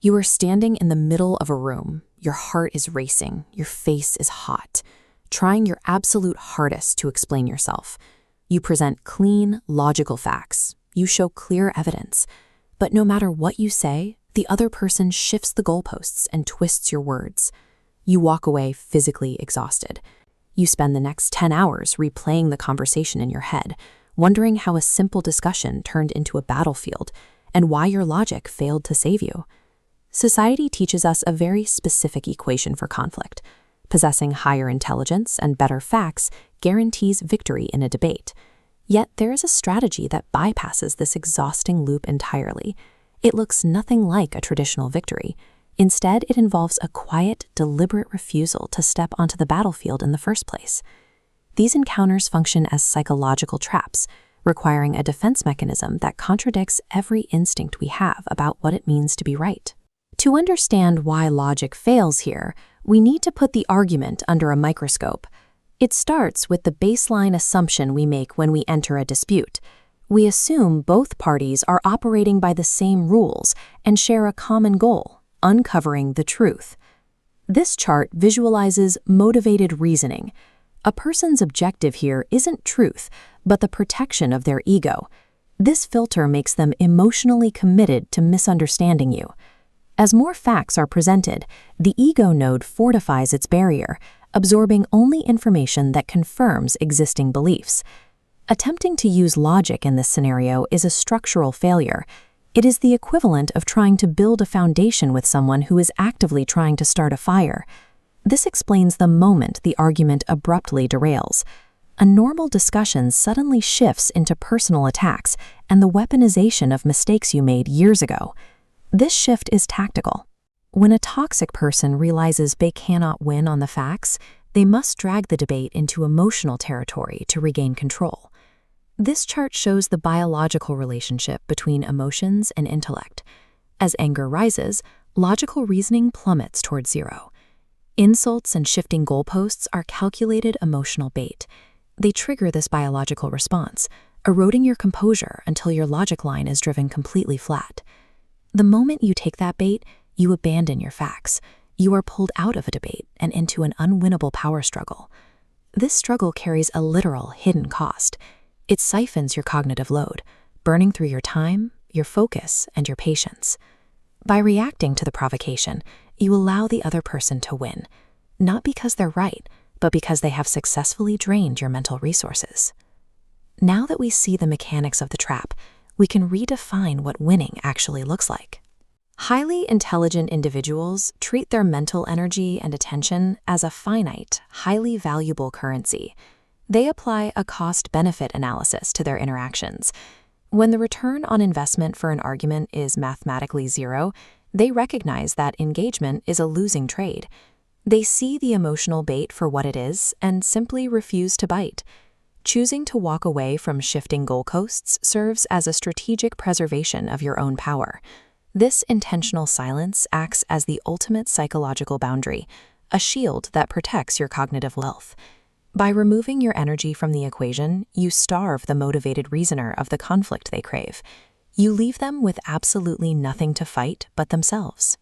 You are standing in the middle of a room. Your heart is racing. Your face is hot, trying your absolute hardest to explain yourself. You present clean, logical facts. You show clear evidence. But no matter what you say, the other person shifts the goalposts and twists your words. You walk away physically exhausted. You spend the next 10 hours replaying the conversation in your head, wondering how a simple discussion turned into a battlefield and why your logic failed to save you. Society teaches us a very specific equation for conflict. Possessing higher intelligence and better facts guarantees victory in a debate. Yet there is a strategy that bypasses this exhausting loop entirely. It looks nothing like a traditional victory. Instead, it involves a quiet, deliberate refusal to step onto the battlefield in the first place. These encounters function as psychological traps, requiring a defense mechanism that contradicts every instinct we have about what it means to be right. To understand why logic fails here, we need to put the argument under a microscope. It starts with the baseline assumption we make when we enter a dispute. We assume both parties are operating by the same rules and share a common goal, uncovering the truth. This chart visualizes motivated reasoning. A person's objective here isn't truth, but the protection of their ego. This filter makes them emotionally committed to misunderstanding you. As more facts are presented, the ego node fortifies its barrier, absorbing only information that confirms existing beliefs. Attempting to use logic in this scenario is a structural failure. It is the equivalent of trying to build a foundation with someone who is actively trying to start a fire. This explains the moment the argument abruptly derails. A normal discussion suddenly shifts into personal attacks and the weaponization of mistakes you made years ago. This shift is tactical. When a toxic person realizes they cannot win on the facts, they must drag the debate into emotional territory to regain control. This chart shows the biological relationship between emotions and intellect. As anger rises, logical reasoning plummets toward zero. Insults and shifting goalposts are calculated emotional bait. They trigger this biological response, eroding your composure until your logic line is driven completely flat. The moment you take that bait, you abandon your facts. You are pulled out of a debate and into an unwinnable power struggle. This struggle carries a literal hidden cost. It siphons your cognitive load, burning through your time, your focus, and your patience. By reacting to the provocation, you allow the other person to win, not because they're right, but because they have successfully drained your mental resources. Now that we see the mechanics of the trap, we can redefine what winning actually looks like. Highly intelligent individuals treat their mental energy and attention as a finite, highly valuable currency. They apply a cost-benefit analysis to their interactions. When the return on investment for an argument is mathematically zero, they recognize that engagement is a losing trade. They see the emotional bait for what it is and simply refuse to bite. Choosing to walk away from shifting goalposts serves as a strategic preservation of your own power. This intentional silence acts as the ultimate psychological boundary, a shield that protects your cognitive wealth. By removing your energy from the equation, you starve the motivated reasoner of the conflict they crave. You leave them with absolutely nothing to fight but themselves.